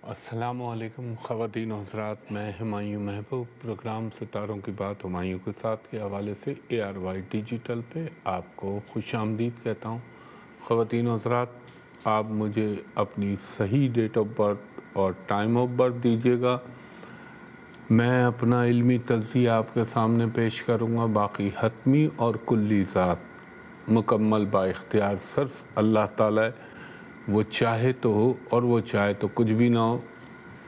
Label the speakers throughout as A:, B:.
A: السلام علیکم خواتین و حضرات، میں ہمایوں محبوب پروگرام ستاروں کی بات ہمایوں کے ساتھ کے حوالے سے ARY ڈیجیٹل پہ آپ کو خوش آمدید کہتا ہوں۔ خواتین و حضرات، آپ مجھے اپنی صحیح ڈیٹ آف برتھ اور ٹائم آف برتھ دیجیے گا، میں اپنا علمی تجزیہ آپ کے سامنے پیش کروں گا۔ باقی حتمی اور کلی ذات مکمل با اختیار صرف اللہ تعالیٰ ہے، وہ چاہے تو ہو اور وہ چاہے تو کچھ بھی نہ ہو،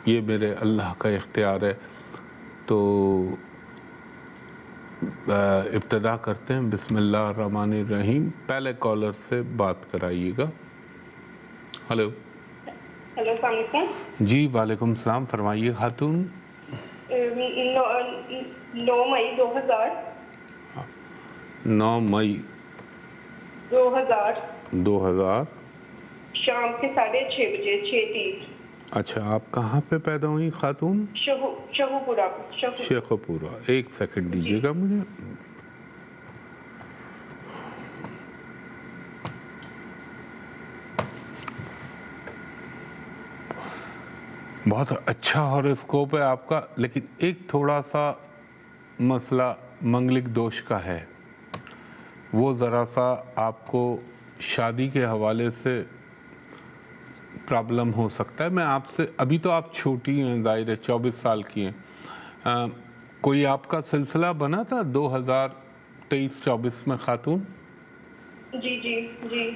A: یہ میرے اللہ کا اختیار ہے۔ تو ابتدا کرتے ہیں، بسم اللہ الرحمن الرحیم۔ پہلے کالر سے بات کرائیے گا۔ ہلو
B: السلام علیکم۔
A: جی وعلیکم السلام، فرمائیے خاتون۔
B: 9 مئی 2000
A: 9 مئی 2000
B: شام کے 6:30 بجے 6:30۔
A: اچھا، آپ کہاں پہ پیدا ہوئی خاتون؟
B: شہو پورہ۔
A: شیخو پورہ۔ ایک سیکنڈ دیجیے گا مجھے۔ بہت اچھا ہاروسکوپ ہے آپ کا، لیکن ایک تھوڑا سا مسئلہ منگلک دوش کا ہے، وہ ذرا سا آپ کو شادی کے حوالے سے پرابلم ہو سکتا ہے۔ میں آپ سے، ابھی تو آپ چھوٹی ہیں، ظاہر ہے 24 سال کی ہیں، کوئی آپ کا سلسلہ بنا تھا 2023-24 میں خاتون؟
B: جی۔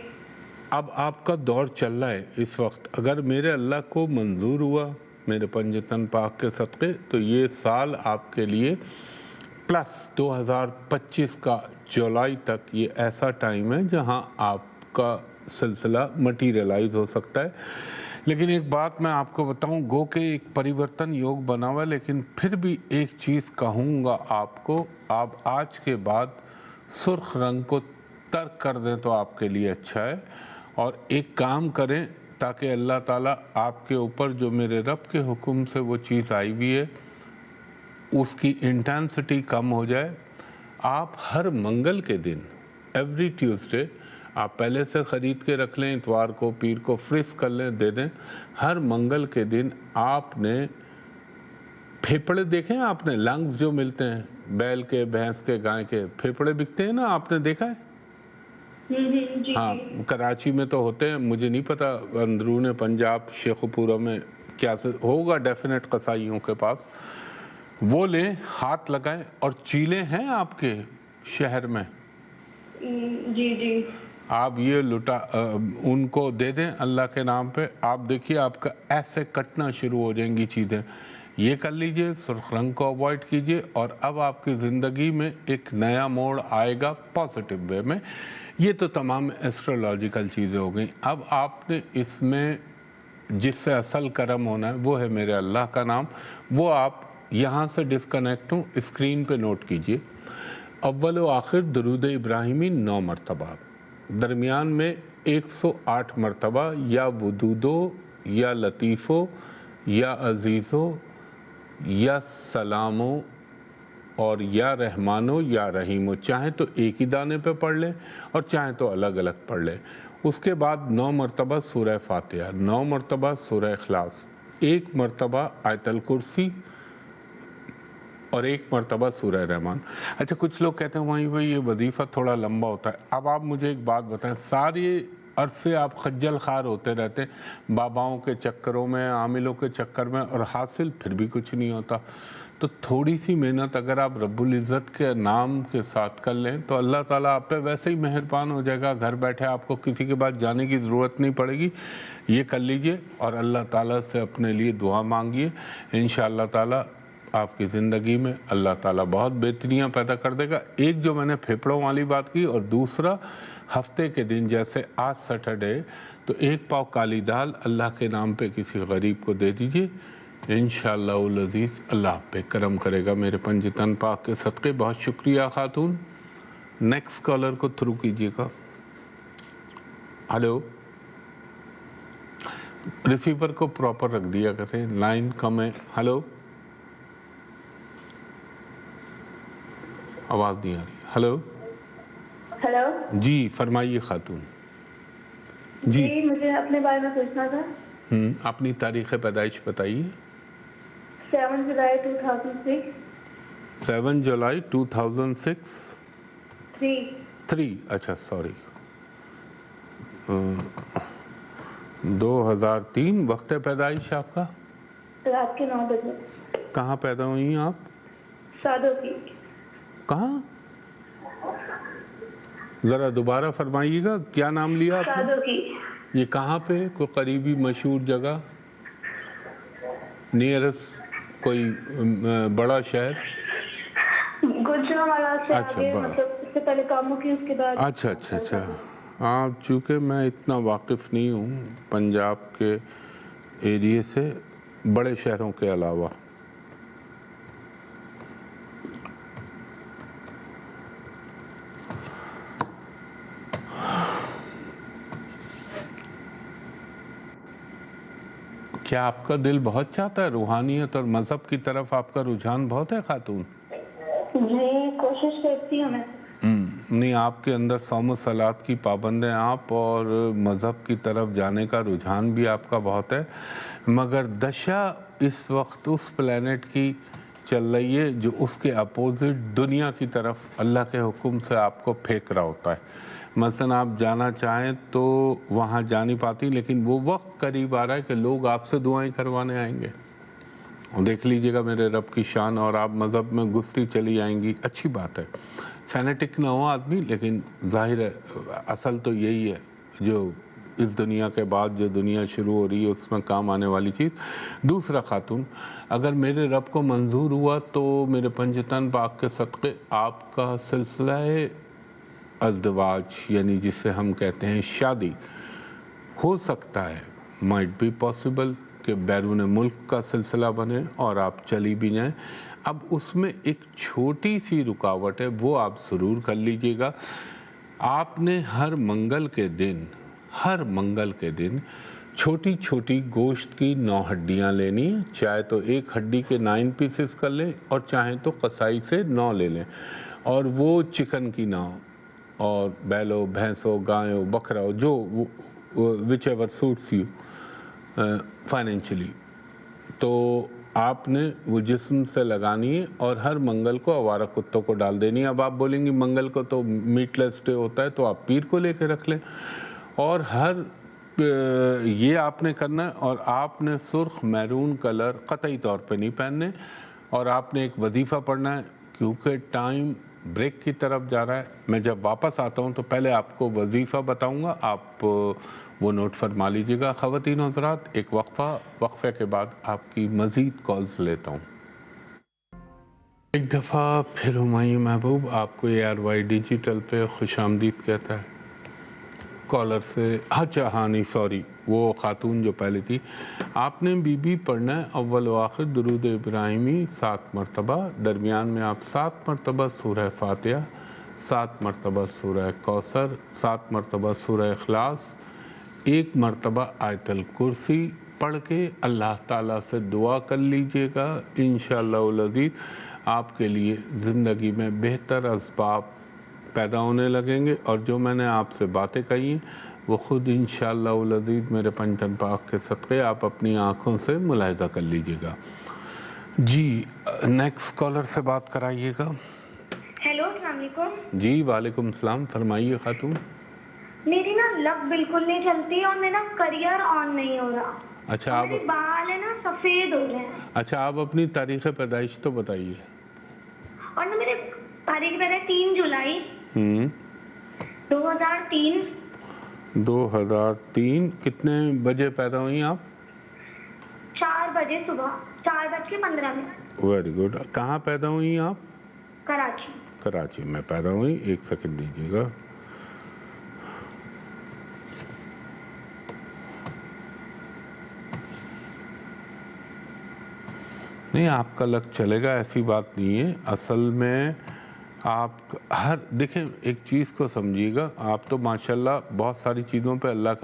A: اب آپ کا دور چل رہا ہے اس وقت، اگر میرے اللہ کو منظور ہوا میرے پنجتن پاک کے صدقے، تو یہ سال آپ کے لیے پلس 2025 کا جولائی تک یہ ایسا ٹائم ہے جہاں آپ کا سلسلہ مٹیریلائز ہو سکتا ہے۔ لیکن ایک بات میں آپ کو بتاؤں، گو کہ ایک پریورتن یوگ بنا ہوا ہے، لیکن پھر بھی ایک چیز کہوں گا آپ کو، آپ آج کے بعد سرخ رنگ کو ترک کر دیں تو آپ کے لیے اچھا ہے، اور ایک کام کریں تاکہ اللہ تعالیٰ آپ کے اوپر جو میرے رب کے حکم سے وہ چیز آئی ہوئی ہے اس کی انٹینسٹی کم ہو جائے۔ آپ ہر منگل کے دن، ایوری ٹیوزڈے، آپ پہلے سے خرید کے رکھ لیں، اتوار کو پیر کو فریز کر لیں، دے دیں۔ ہر منگل کے دن آپ نے پھیپڑے دیکھیں، آپ نے لنگز جو ملتے ہیں بیل کے، بھینس کے، گائے کے پھیپڑے بکتے ہیں نا، آپ نے دیکھا ہے؟ ہاں، کراچی میں تو ہوتے ہیں، مجھے نہیں پتا اندرون پنجاب شیخو پورہ میں کیا ہوگا، ڈیفینیٹ قصائیوں کے پاس۔ وہ لیں، ہاتھ لگائیں، اور چیلیں ہیں آپ کے شہر میں؟
B: جی
A: آپ یہ ان کو دے دیں اللہ کے نام پہ، آپ دیکھیے آپ کا ایسے کٹنا شروع ہو جائیں گی چیزیں۔ یہ کر لیجئے، سرخ رنگ کو اوائڈ کیجئے، اور اب آپ کی زندگی میں ایک نیا موڑ آئے گا پازیٹیو وے میں۔ یہ تو تمام ایسٹرولوجیکل چیزیں ہو گئیں۔ اب آپ نے اس میں جس سے اصل کرم ہونا ہے وہ ہے میرے اللہ کا نام، وہ آپ یہاں سے ڈسکنیکٹ ہوں، اسکرین پہ نوٹ کیجئے۔ اول و آخر درود ابراہیمی 9 مرتبہ، درمیان میں 108 مرتبہ یا ودودو یا لطیفو یا عزیزو یا سلامو اور یا رحمانو یا رحیمو، چاہیں تو ایک ہی دانے پہ پڑھ لیں اور چاہیں تو الگ الگ پڑھ لیں۔ اس کے بعد 9 مرتبہ سورہ فاتحہ، 9 مرتبہ سورہ اخلاص، 1 مرتبہ آیت الکرسی اور 1 مرتبہ سورہ رحمان۔ اچھا، کچھ لوگ کہتے ہیں بھائی یہ وظیفہ تھوڑا لمبا ہوتا ہے۔ اب آپ مجھے ایک بات بتائیں، ساری عرصے آپ خجل خوار ہوتے رہتے ہیں باباؤں کے چکروں میں، عاملوں کے چکر میں، اور حاصل پھر بھی کچھ نہیں ہوتا۔ تو تھوڑی سی محنت اگر آپ رب العزت کے نام کے ساتھ کر لیں تو اللہ تعالیٰ آپ پہ ویسے ہی مہربان ہو جائے گا، گھر بیٹھے آپ کو کسی کے پاس جانے کی ضرورت نہیں پڑے گی۔ یہ کر لیجئے اور اللہ تعالیٰ سے اپنے لیے دعا مانگیے، انشاءاللہ تعالیٰ آپ کی زندگی میں اللہ تعالیٰ بہت بہتریاں پیدا کر دے گا۔ ایک جو میں نے پھیپڑوں والی بات کی، اور دوسرا ہفتے کے دن جیسے آج سیٹرڈے، تو 1 پاؤ کالی دال اللہ کے نام پہ کسی غریب کو دے دیجئے، انشاءاللہ العزیز اللہ آپ پہ کرم کرے گا میرے پنجتن پاک کے صدقے۔ بہت شکریہ خاتون۔ نیکسٹ کالر کو تھرو کیجئے گا۔ ہلو، ریسیور کو پراپر رکھ دیا کریں، لائن کم ہے۔ ہلو، آواز نہیں آ رہی۔
B: ہلو
A: جی فرمائیے خاتون۔
B: جی، مجھے اپنے بارے میں پوچھنا تھا۔
A: اپنی تاریخ پیدائش بتائیے.
B: 7 جولائی 2006.
A: 7 جولائی 2006.
B: 3.
A: اچھا سوری. 2003. وقت پیدائش آپ کا؟
B: رات کے 9 بجے.
A: کہاں پیدا ہوئی ہیں آپ؟
B: سادوں کی.
A: کہاں؟ ذرا دوبارہ فرمائیے گا. کیا نام لیا آپ نے؟
B: سادوں کی.
A: یہ کہاں پہ؟ کوئی قریبی مشہور جگہ؟ نیئرسٹ کوئی بڑا شہر؟
B: گوجرانوالہ سے
A: اچھا،
B: آگے، مطلب اس سے پہلے کاموں کی، اس کے بعد.
A: اچھا. ہاں چونکہ میں اتنا واقف نہیں ہوں پنجاب کے ایریے سے بڑے شہروں کے علاوہ. کیا آپ کا دل بہت چاہتا ہے روحانیت اور مذہب کی طرف؟ آپ کا رجحان بہت ہے خاتون؟
B: جی کوشش کرتی ہوں میں.
A: نہیں، آپ کے اندر صوم و صلات کی پابند ہیں آپ، اور مذہب کی طرف جانے کا رجحان بھی آپ کا بہت ہے، مگر دشا اس وقت اس پلینٹ کی چل رہی ہے جو اس کے اپوزٹ دنیا کی طرف اللہ کے حکم سے آپ کو پھینک رہا ہوتا ہے. مثلا آپ جانا چاہیں تو وہاں جا نہیں پاتی، لیکن وہ وقت قریب آ رہا ہے کہ لوگ آپ سے دعائیں کروانے آئیں گے. دیکھ لیجئے گا میرے رب کی شان، اور آپ مذہب میں گھستی چلی آئیں گی. اچھی بات ہے، فینیٹک نہ ہو آدمی، لیکن ظاہر ہے اصل تو یہی ہے جو اس دنیا کے بعد جو دنیا شروع ہو رہی ہے اس میں کام آنے والی چیز. دوسرا خاتون، اگر میرے رب کو منظور ہوا تو میرے پنجتن پاک کے صدقے آپ کا سلسلہ ازدواج، یعنی جسے ہم کہتے ہیں شادی، ہو سکتا ہے، مائٹ بی پاسبل کہ بیرون ملک کا سلسلہ بنے اور آپ چلی بھی جائیں. اب اس میں ایک چھوٹی سی رکاوٹ ہے، وہ آپ ضرور کر لیجئے گا. آپ نے ہر منگل کے دن چھوٹی چھوٹی گوشت کی 9 ہڈیاں لینی ہیں. چاہے تو ایک ہڈی کے 9 پیسز کر لیں، اور چاہیں تو قصائی سے 9 لے لیں. اور وہ چکن کی 9، اور بیل ہو، بھینس ہو، گائے ہو، بکرا ہو، جو وچ ایور سوٹس یو فائنینشلی، تو آپ نے وہ جسم سے لگانی ہے اور ہر منگل کو آوارہ کتوں کو ڈال دینی ہے. اب آپ بولیں گی منگل کو تو میٹ لیس ڈے ہوتا ہے، تو آپ پیر کو لے کے رکھ لیں. اور یہ آپ نے کرنا ہے. اور آپ نے سرخ میرون کلر قطعی طور پہ نہیں پہننے، اور آپ نے ایک وظیفہ پڑھنا ہے کیونکہ ٹائم بریک کی طرف جا رہا ہے. میں جب واپس آتا ہوں تو پہلے آپ کو وظیفہ بتاؤں گا، آپ وہ نوٹ فرما لیجئے گا. خواتین و حضرات، ایک وقفے کے بعد آپ کی مزید کالز لیتا ہوں. ایک دفعہ پھر ہمایوں محبوب آپ کو ARY ڈیجیٹل پہ خوش آمدید کہتا ہے. کالر سے نہیں سوری، وہ خاتون جو پہلے تھی. آپ نے بی پڑھنا ہے اول و آخر درود ابراہیمی 7 مرتبہ، درمیان میں آپ 7 مرتبہ سورہ فاتحہ، 7 مرتبہ سورہ کوثر، 7 مرتبہ سورہ اخلاص، 1 مرتبہ آیت الکرسی پڑھ کے اللہ تعالیٰ سے دعا کر لیجئے گا. انشاءاللہ العزیز آپ کے لیے زندگی میں بہتر اسباب پیدا ہونے لگیں گے، اور جو میں نے آپ سے باتیں کہی ہیں وہ خود انشاءاللہ العزیز میرے پنجتن پاک کے صدقے آپ اپنی آنکھوں سے ملاحظہ کر لیجئے گا. جی نیکسٹ کالر سے بات کرائیے گا.
B: ہیلو، السلام علیکم.
A: جی وعلیکم السلام، فرمائیے خاتون.
B: میری نا لب بالکل نہیں چلتی، اور میرا کریئر آن نہیں ہو رہا.
A: اچھا آپ،
B: میرے بال ہے نا سفید ہو رہے ہیں.
A: اچھا آپ اپنی تاریخ پیدائش تو بتائیے.
B: اور نا میرے تاریخ میں 3 جولائی 2003.
A: 2003. کتنے بجے پیدا ہوئی آپ؟
B: 4 بجے صبح، 4:15 میں.
A: Very good. کہاں پیدا ہوئی آپ؟
B: کراچی.
A: کراچی میں پیدا ہوئی. 1 سیکنڈ دیجیے گا. نہیں، آپ کا لک چلے گا، ایسی بات نہیں ہے. اصل میں آپ دیکھیں ایک چیز کو سمجھیے گا، آپ تو ماشاءاللہ بہت ساری چیزوں پہ اللہ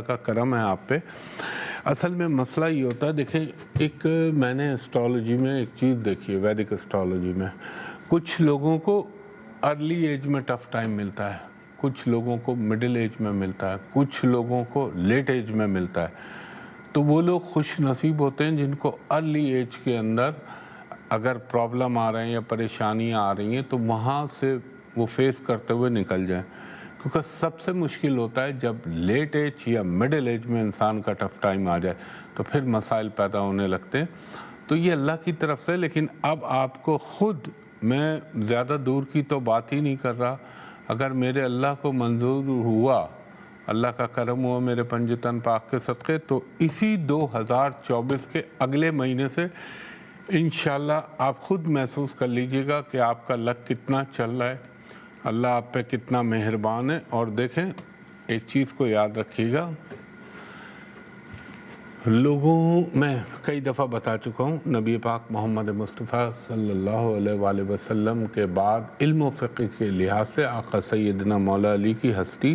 A: کا کرم ہے آپ پہ. اصل میں مسئلہ یہ ہوتا ہے، دیکھیں میں نے اسٹرالوجی میں ایک چیز دیکھی ہے، ویدک اسٹرالوجی میں کچھ لوگوں کو ارلی ایج میں ٹف ٹائم ملتا ہے، کچھ لوگوں کو مڈل ایج میں ملتا ہے، کچھ لوگوں کو لیٹ ایج میں ملتا ہے. تو وہ لوگ خوش نصیب ہوتے ہیں جن کو ارلی ایج کے اندر اگر پرابلم آ رہے ہیں یا پریشانیاں آ رہی ہیں تو وہاں سے وہ فیس کرتے ہوئے نکل جائیں، کیونکہ سب سے مشکل ہوتا ہے جب لیٹ ایج یا مڈل ایج میں انسان کا ٹف ٹائم آ جائے تو پھر مسائل پیدا ہونے لگتے ہیں۔ تو یہ اللہ کی طرف سے، لیکن اب آپ کو خود، میں زیادہ دور کی تو بات ہی نہیں کر رہا، اگر میرے اللہ کو منظور ہوا، اللہ کا کرم ہوا میرے پنجتن پاک کے صدقے، تو اسی 2024 کے اگلے مہینے سے انشاءاللہ آپ خود محسوس کر لیجئے گا کہ آپ کا لک کتنا چل رہا ہے، اللہ آپ پہ کتنا مہربان ہے۔ اور دیکھیں ایک چیز کو یاد رکھیے گا، لوگوں میں کئی دفعہ بتا چکا ہوں، نبی پاک محمد مصطفیٰ صلی اللہ علیہ وآلہ وسلم کے بعد علم و فقہ کے لحاظ سے آقا سیدنا مولا علی کی ہستی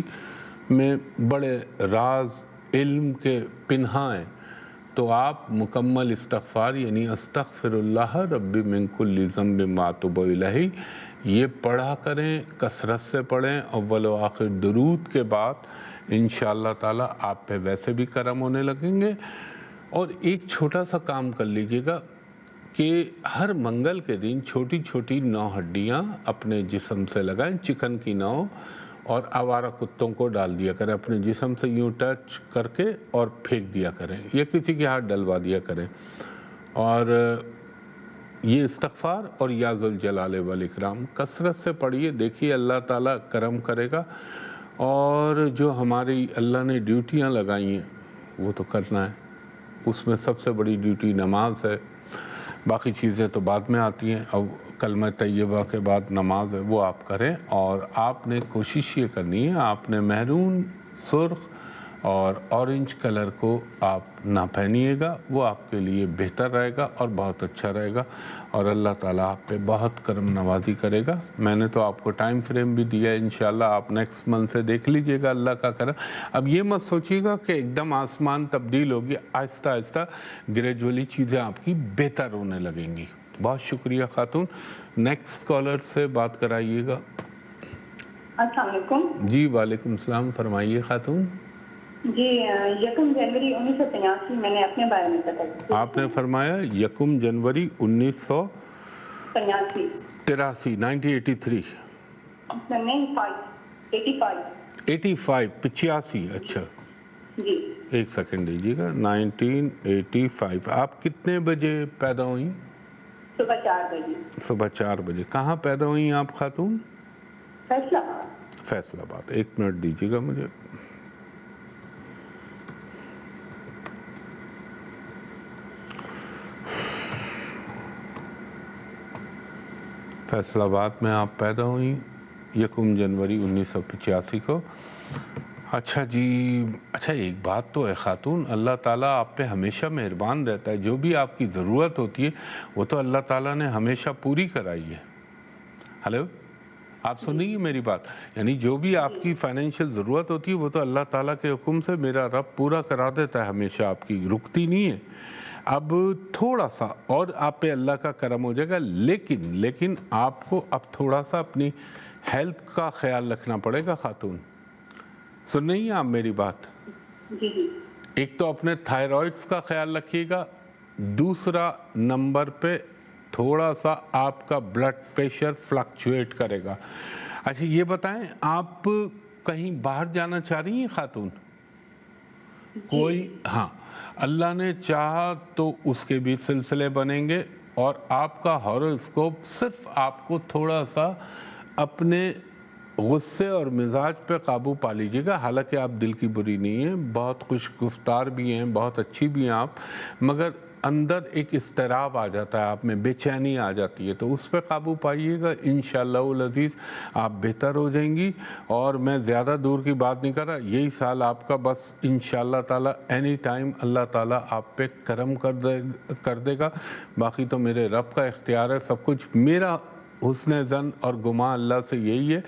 A: میں بڑے راز علم کے پنہاں ہیں، تو آپ مکمل استغفار یعنی استغفر اللہ ربی من کل ذنب ما اتوب الیہ یہ پڑھا کریں، کثرت سے پڑھیں، اول و آخر درود کے بعد انشاءاللہ تعالیٰ آپ پہ ویسے بھی کرم ہونے لگیں گے۔ اور ایک چھوٹا سا کام کر لیجئے گا کہ ہر منگل کے دن چھوٹی چھوٹی 9 ہڈیاں اپنے جسم سے لگائیں، چکن کی 9، اور آوارہ کتوں کو ڈال دیا کریں اپنے جسم سے، یوں ٹچ کر کے اور پھینک دیا کریں یا کسی کے ہاتھ ڈلوا دیا کریں۔ اور یہ استغفار اور یا ذوالجلال والاکرام کثرت سے پڑھیے، دیکھیے اللہ تعالیٰ کرم کرے گا۔ اور جو ہماری اللہ نے ڈیوٹیاں لگائی ہیں وہ تو کرنا ہے، اس میں سب سے بڑی ڈیوٹی نماز ہے، باقی چیزیں تو بعد میں آتی ہیں، اب کلمہ طیبہ کے بعد نماز ہے وہ آپ کریں۔ اور آپ نے کوشش یہ کرنی ہے، آپ نے میرون، سرخ اور اورنج کلر کو آپ نہ پہنیے گا، وہ آپ کے لیے بہتر رہے گا اور بہت اچھا رہے گا، اور اللہ تعالیٰ آپ پہ بہت کرم نوازی کرے گا۔ میں نے تو آپ کو ٹائم فریم بھی دیا ہے، انشاءاللہ آپ نیکسٹ منتھ سے دیکھ لیجئے گا اللہ کا کرم۔ اب یہ مت سوچیے گا کہ ایک دم آسمان تبدیل ہوگی، آہستہ آہستہ گریجولی چیزیں آپ کی بہتر ہونے لگیں گی۔ بہت شکریہ خاتون، نیکسٹ کالر سے بات کرائیے گا۔
C: السلام علیکم۔
A: جی وعلیکم السلام، فرمائیے خاتون۔
C: جی 1 جنوری 1983 میں نے اپنے بارے میں پتہ کیا۔
A: آپ نے فرمایا 1 جنوری 1983 1983 85 اچھا
C: جی
A: ایک سیکنڈ دیجیے گا۔ 1985 آپ کتنے بجے پیدا ہوئیں؟
C: صبح 4 بجے۔
A: صبح 4 بجے۔ کہاں پیدا ہوئیں آپ خاتون؟
C: فیصلہ آباد۔
A: فیصل آباد۔ 1 منٹ دیجیے گا مجھے۔ فیصل آباد میں آپ پیدا ہوئیں 1 جنوری 1985 کو۔ اچھا جی، اچھا ایک بات تو ہے خاتون، اللہ تعالیٰ آپ پہ ہمیشہ مہربان رہتا ہے، جو بھی آپ کی ضرورت ہوتی ہے وہ تو اللہ تعالیٰ نے ہمیشہ پوری کرائی ہے۔ ہلو، آپ سنیے میری بات، یعنی جو بھی آپ کی فائنینشیل ضرورت ہوتی ہے وہ تو اللہ تعالیٰ کے حکم سے میرا رب پورا کرا دیتا ہے، ہمیشہ آپ کی رکتی نہیں ہے۔ اب تھوڑا سا اور آپ پہ اللہ کا کرم ہو جائے گا، لیکن آپ کو اب تھوڑا سا اپنی ہیلتھ کا خیال رکھنا پڑے گا خاتون۔ سن رہی ہیں آپ میری بات؟
C: جی جی۔
A: ایک تو اپنے تھائرائڈز کا خیال رکھیے گا، دوسرا نمبر پہ تھوڑا سا آپ کا بلڈ پریشر فلکچویٹ کرے گا۔ اچھا یہ بتائیں، آپ کہیں باہر جانا چاہ رہی ہیں خاتون؟ کوئی، ہاں اللہ نے چاہا تو اس کے بھی سلسلے بنیں گے، اور آپ کا ہاروسکوپ صرف آپ کو تھوڑا سا اپنے غصے اور مزاج پہ قابو پا لیجیے گا۔ حالانکہ آپ دل کی بری نہیں ہیں، بہت خوش گفتار بھی ہیں، بہت اچھی بھی ہیں آپ، مگر اندر ایک اضطراب آ جاتا ہے آپ میں، بے چینی آ جاتی ہے، تو اس پہ قابو پائیے گا، انشاءاللہ العزیز آپ بہتر ہو جائیں گی۔ اور میں زیادہ دور کی بات نہیں کر رہا، یہی سال آپ کا بس انشاءاللہ تعالیٰ اینی ٹائم اللہ تعالیٰ آپ پہ کرم کر دے گا۔ باقی تو میرے رب کا اختیار ہے سب کچھ، میرا حسن ظن اور گمان اللہ سے یہی ہے۔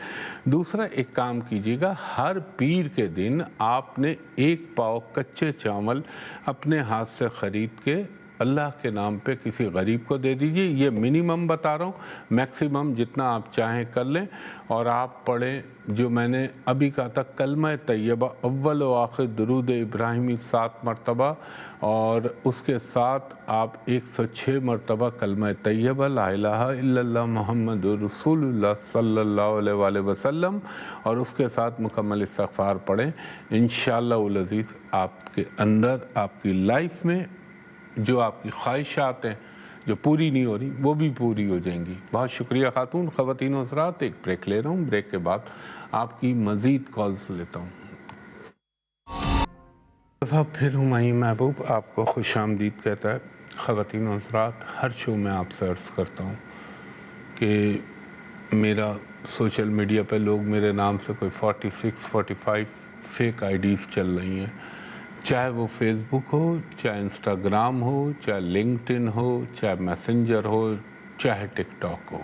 A: دوسرا ایک کام کیجیے گا، ہر پیر کے دن آپ نے 1 پاؤ کچے چاول اپنے ہاتھ سے خرید کے اللہ کے نام پہ کسی غریب کو دے دیجئے. یہ منیمم بتا رہا ہوں, میکسیمم جتنا آپ چاہیں کر لیں. اور آپ پڑھیں جو میں نے ابھی کہا تھا, کلمہ طیبہ اول و آخر درود ابراہیمی 7 مرتبہ, اور اس کے ساتھ آپ 106 مرتبہ کلمہ طیبہ لا الہ الا اللہ محمد رسول اللہ صلی اللہ علیہ وآلہ وسلم, اور اس کے ساتھ مکمل استغفار پڑھیں. انشاءاللہ العزیز آپ کے اندر, آپ کی لائف میں جو آپ کی خواہشات ہیں جو پوری نہیں ہو رہی وہ بھی پوری ہو جائیں گی. بہت شکریہ خاتون. خواتین و حضرات, ایک بریک لے رہا ہوں, بریک کے بعد آپ کی مزید کالز لیتا ہوں. دفعہ پھر ہمایوں محبوب آپ کو خوش آمدید کہتا ہے. خواتین و حضرات, ہر شو میں آپ سے عرض کرتا ہوں کہ میرا سوشل میڈیا پہ لوگ میرے نام سے کوئی 46-45 فیک آئی ڈیز چل رہی ہیں, چاہے وہ فیس بک ہو, چاہے انسٹاگرام ہو, چاہے لنکڈ ان ہو, چاہے میسنجر ہو, چاہے ٹک ٹاک ہو.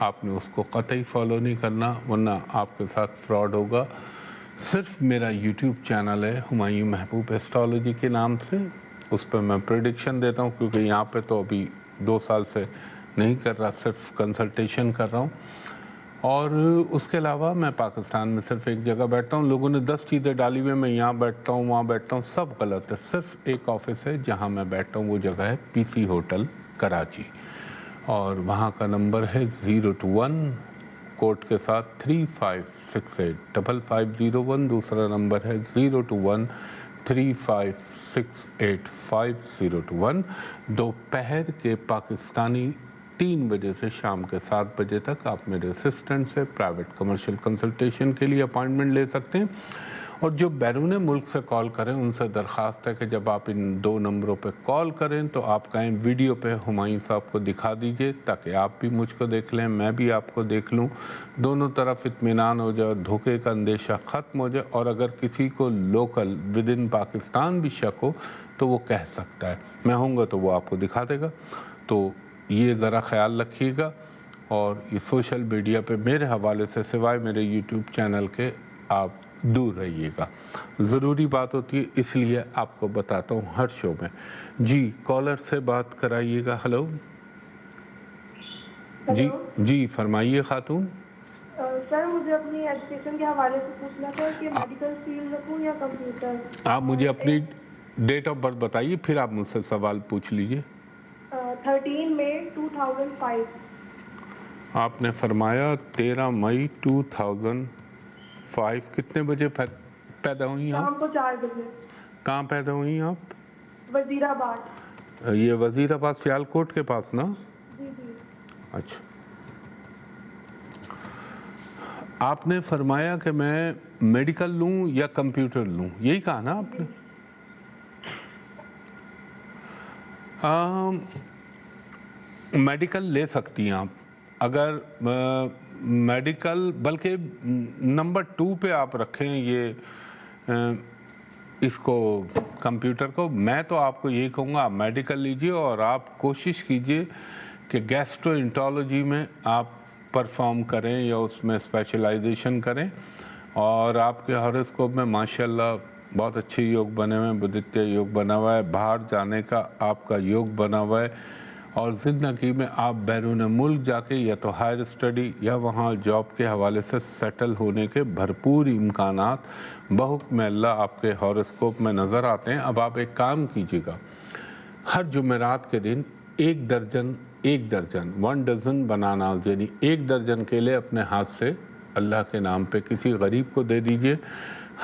A: آپ نے اس کو قطعی فالو نہیں کرنا ورنہ آپ کے ساتھ فراڈ ہوگا. صرف میرا یوٹیوب چینل ہے ہمایوں محبوب ایسٹرالوجی کے نام سے, اس پہ میں پریڈکشن دیتا ہوں, کیونکہ یہاں پہ تو ابھی 2 سال سے نہیں کر رہا, صرف کنسلٹیشن کر رہا ہوں. اور اس کے علاوہ میں پاکستان میں صرف ایک جگہ بیٹھتا ہوں. لوگوں نے 10 چیزیں ڈالی ہوئی, میں یہاں بیٹھتا ہوں وہاں بیٹھتا ہوں, سب غلط ہے. صرف ایک آفس ہے جہاں میں بیٹھتا ہوں, وہ جگہ ہے پی سی ہوٹل کراچی, اور وہاں کا نمبر ہے 021 کوڈ کے ساتھ 3568 5501. دوسرا نمبر ہے 021 3568 5021. دوپہر کے پاکستانی 3 بجے سے شام کے 7 بجے تک آپ میرے اسسٹنٹ سے پرائیویٹ کمرشل کنسلٹیشن کے لیے اپائنٹمنٹ لے سکتے ہیں. اور جو بیرون ملک سے کال کریں ان سے درخواست ہے کہ جب آپ ان 2 نمبروں پہ کال کریں تو آپ کہیں ویڈیو پہ ہمایوں صاحب کو دکھا دیجئے, تاکہ آپ بھی مجھ کو دیکھ لیں, میں بھی آپ کو دیکھ لوں, دونوں طرف اطمینان ہو جائے, دھوکے کا اندیشہ ختم ہو جائے. اور اگر کسی کو لوکل ود ان پاکستان بھی شک ہو تو وہ کہہ سکتا ہے, میں ہوں گا تو وہ آپ کو دکھا دے گا. تو یہ ذرا خیال رکھیے گا. اور یہ سوشل میڈیا پہ میرے حوالے سے سوائے میرے یوٹیوب چینل کے آپ دور رہیے گا. ضروری بات ہوتی ہے, اس لیے آپ کو بتاتا ہوں ہر شو میں. جی کالر سے بات کرائیے گا. ہلو جی جی فرمائیے خاتون.
B: سر مجھے اپنی ایجوکیشن کے حوالے سے پوچھنا تھا کہ میڈیکل فیلڈ رکھوں یا کمپیوٹر.
A: آپ مجھے اپنی ڈیٹ آف برتھ بتائیے, پھر آپ مجھ سے سوال پوچھ لیجئے.
B: 13 مئی 2005.
A: آپ نے فرمایا 13 مئی 2005. کتنے بجے پیدا ہوئی آپ؟
B: شام کو 4 بجے.
A: کہاں پیدا ہوئی آپ؟
B: وزیر آباد.
A: یہ وزیر آباد سیالکوٹ کے پاس نا؟
B: جی جی.
A: اچھا. آپ نے فرمایا کہ میں میڈیکل لوں یا کمپیوٹر لوں, یہی کہا نا آپ نے؟ میڈیکل لے سکتی ہیں آپ اگر میڈیکل, بلکہ نمبر 2 پہ آپ رکھیں یہ اس کو کمپیوٹر کو. میں تو آپ کو یہی کہوں گا آپ میڈیکل لیجئے, اور آپ کوشش کیجئے کہ گیسٹرو انٹرولوجی میں آپ پرفارم کریں یا اس میں اسپیشلائزیشن کریں. اور آپ کے ہاروسکوپ میں ماشاءاللہ بہت اچھے یوگ بنے ہوئے ہیں, بدھتیہ یوگ بنا ہوا ہے, باہر جانے کا آپ کا یوگ بنا ہوا ہے, اور زندگی میں آپ بیرون ملک جا کے یا تو ہائر اسٹڈی یا وہاں جاب کے حوالے سے سیٹل ہونے کے بھرپور امکانات بحکم اللہ آپ کے ہاروسکوپ میں نظر آتے ہیں. اب آپ ایک کام کیجیے گا, ہر جمعرات کے دن 1 درجن 1 ڈزن بناناز یعنی 1 درجن کیلے اپنے ہاتھ سے اللہ کے نام پہ کسی غریب کو دے دیجئے.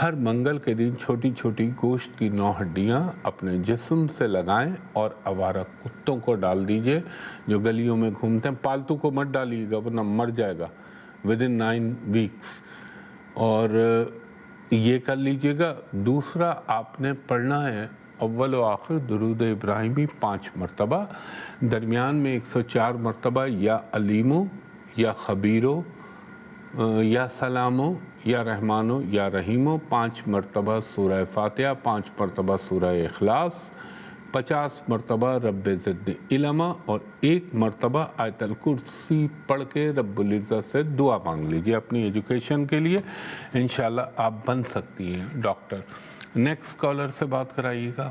A: ہر منگل کے دن چھوٹی چھوٹی گوشت کی 9 ہڈیاں اپنے جسم سے لگائیں اور آوارہ کتوں کو ڈال دیجئے جو گلیوں میں گھومتے ہیں. پالتو کو مت ڈالیے گا ورنہ مر جائے گا within 9 weeks. اور یہ کر لیجئے گا. دوسرا آپ نے پڑھنا ہے اول و آخر درود ابراہیمی 5 مرتبہ, درمیان میں 104 مرتبہ یا علیمو یا خبیرو یا سلامو یا رحمانو یا رحیمو, 5 مرتبہ سورہ فاتحہ, 5 مرتبہ سورہ اخلاص, 50 مرتبہ رب زدنی علما, اور 1 مرتبہ آیت الکرسی پڑھ کے رب العزت سے دعا مانگ لیجیے اپنی ایجوکیشن کے لیے. انشاءاللہ آپ بن سکتی ہیں ڈاکٹر. نیکسٹ کالر سے بات کرائیے گا.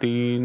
A: 3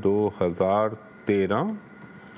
A: 2013।